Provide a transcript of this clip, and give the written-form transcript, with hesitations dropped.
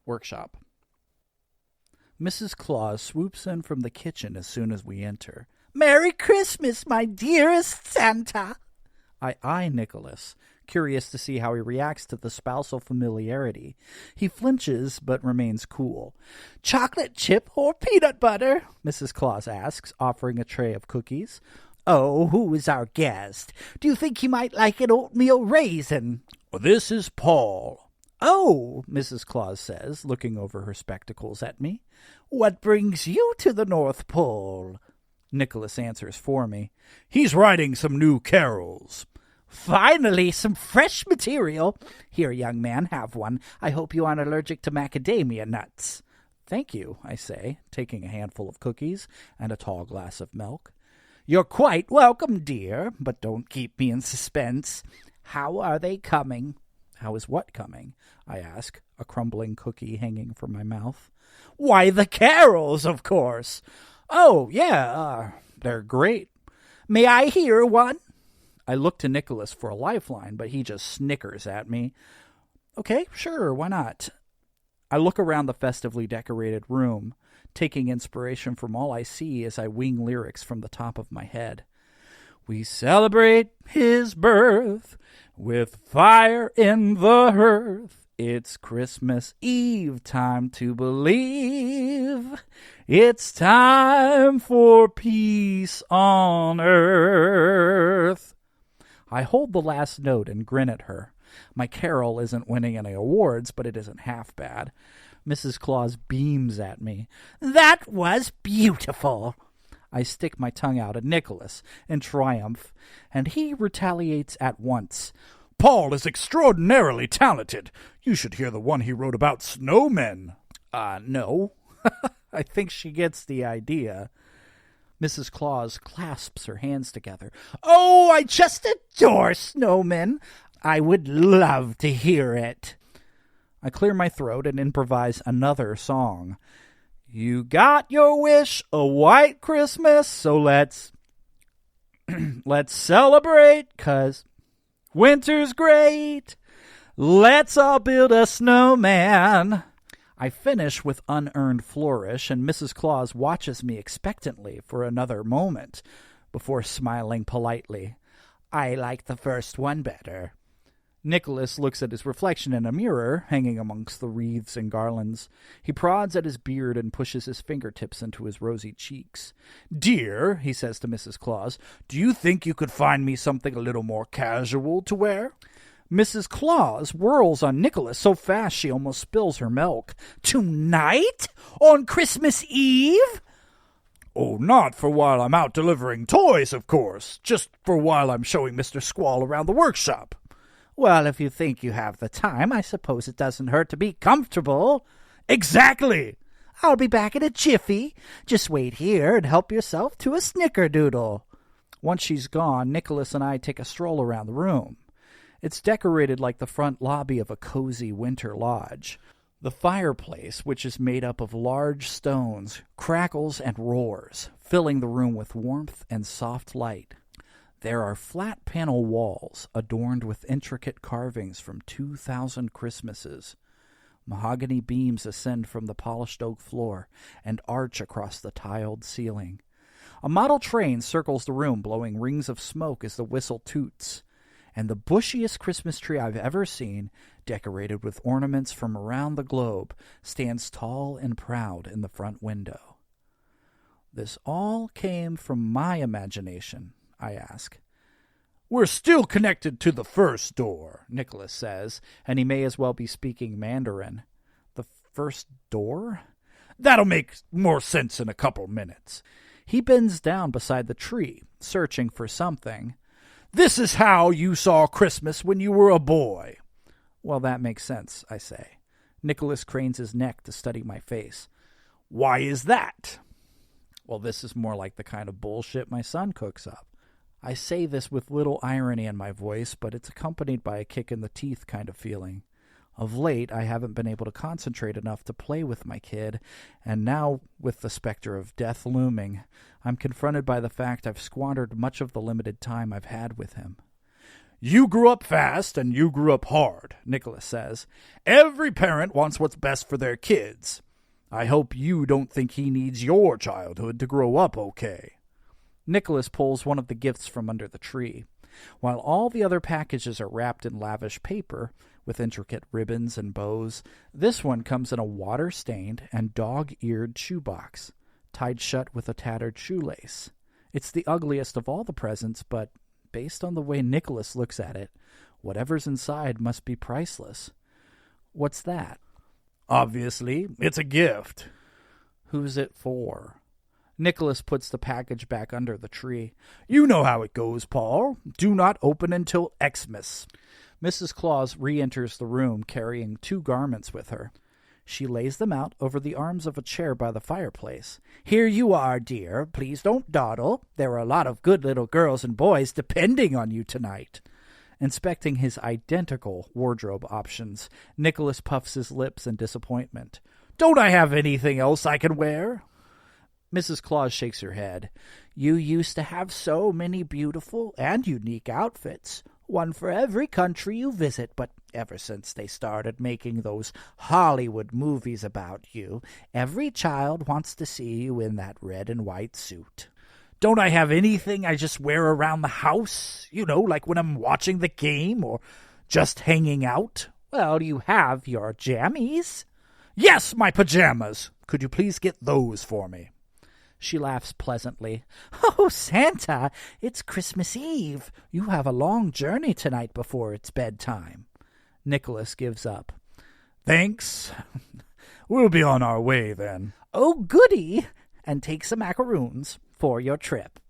Workshop. Mrs. Claus swoops in from the kitchen as soon as we enter. "Merry Christmas, my dearest Santa!" I eye Nicholas, curious to see how he reacts to the spousal familiarity. He flinches but remains cool. "Chocolate chip or peanut butter?" Mrs. Claus asks, offering a tray of cookies. "Oh, who is our guest? Do you think he might like an oatmeal raisin?" "This is Paul." "Oh," Mrs. Claus says, looking over her spectacles at me. "What brings you to the North Pole?" Nicholas answers for me. "He's writing some new carols." "Finally, some fresh material. Here, young man, have one. I hope you aren't allergic to macadamia nuts." "Thank you," I say, taking a handful of cookies and a tall glass of milk. "You're quite welcome, dear, but don't keep me in suspense. How are they coming?" "How is what coming?" I ask, a crumbling cookie hanging from my mouth. "Why, the carols, of course." "Oh, yeah, they're great." "May I hear one?" I look to Nicholas for a lifeline, but he just snickers at me. "Okay, sure, why not?" I look around the festively decorated room, taking inspiration from all I see as I wing lyrics from the top of my head. "We celebrate his birth with fire in the hearth. It's Christmas Eve, time to believe. It's time for peace on earth." I hold the last note and grin at her. My carol isn't winning any awards, but it isn't half bad. Mrs. Claus beams at me. "That was beautiful." I stick my tongue out at Nicholas in triumph, and he retaliates at once. "Paul is extraordinarily talented. You should hear the one he wrote about snowmen." No. I think she gets the idea. Mrs. Claus clasps her hands together. "Oh, I just adore snowmen. I would love to hear it." I clear my throat and improvise another song. "You got your wish, a white Christmas, so let's celebrate, 'cause winter's great. Let's all build a snowman." I finish with unearned flourish, and Mrs. Claus watches me expectantly for another moment before smiling politely. "I like the first one better." Nicholas looks at his reflection in a mirror hanging amongst the wreaths and garlands. He prods at his beard and pushes his fingertips into his rosy cheeks. "Dear," he says to Mrs. Claus, "do you think you could find me something a little more casual to wear?" Mrs. Claus whirls on Nicholas so fast she almost spills her milk. "Tonight? On Christmas Eve?" "Oh, not for while I'm out delivering toys, of course. Just for while I'm showing Mr. Squall around the workshop." "Well, if you think you have the time, I suppose it doesn't hurt to be comfortable." "Exactly." "I'll be back in a jiffy. Just wait here and help yourself to a snickerdoodle." Once she's gone, Nicholas and I take a stroll around the room. It's decorated like the front lobby of a cozy winter lodge. The fireplace, which is made up of large stones, crackles and roars, filling the room with warmth and soft light. There are flat panel walls adorned with intricate carvings from 2,000 Christmases. Mahogany beams ascend from the polished oak floor and arch across the tiled ceiling. A model train circles the room, blowing rings of smoke as the whistle toots. And the bushiest Christmas tree I've ever seen, decorated with ornaments from around the globe, stands tall and proud in the front window. This all came from my imagination, I ask. "We're still connected to the first door," Nicholas says, and he may as well be speaking Mandarin. "The first door?" "That'll make more sense in a couple minutes." He bends down beside the tree, searching for something. "This is how you saw Christmas when you were a boy." "Well, that makes sense," I say. Nicholas cranes his neck to study my face. "Why is that?" "Well, this is more like the kind of bullshit my son cooks up." I say this with little irony in my voice, but it's accompanied by a kick in the teeth kind of feeling. Of late, I haven't been able to concentrate enough to play with my kid, and now, with the specter of death looming, I'm confronted by the fact I've squandered much of the limited time I've had with him. You grew up fast and you grew up hard, Nicholas says. Every parent wants what's best for their kids. I hope you don't think he needs your childhood to grow up okay. Nicholas pulls one of the gifts from under the tree. While all the other packages are wrapped in lavish paper, with intricate ribbons and bows, this one comes in a water-stained and dog-eared shoebox, tied shut with a tattered shoelace. It's the ugliest of all the presents, but based on the way Nicholas looks at it, whatever's inside must be priceless. What's that? Obviously, it's a gift. Who's it for? Nicholas puts the package back under the tree. You know how it goes, Paul. Do not open until Xmas. Mrs. Claus re-enters the room carrying 2 garments with her. She lays them out over the arms of a chair by the fireplace. Here you are, dear. Please don't dawdle. There are a lot of good little girls and boys depending on you tonight. Inspecting his identical wardrobe options, Nicholas puffs his lips in disappointment. Don't I have anything else I can wear? Mrs. Claus shakes her head. You used to have so many beautiful and unique outfits, one for every country you visit, but ever since they started making those Hollywood movies about you, every child wants to see you in that red and white suit. Don't I have anything I just wear around the house? You know, like when I'm watching the game or just hanging out? Well, you have your jammies. Yes, my pajamas. Could you please get those for me? She laughs pleasantly. Oh, Santa, it's Christmas Eve. You have a long journey tonight before it's bedtime. Nicholas gives up. Thanks. We'll be on our way then. Oh, goody. And take some macaroons for your trip.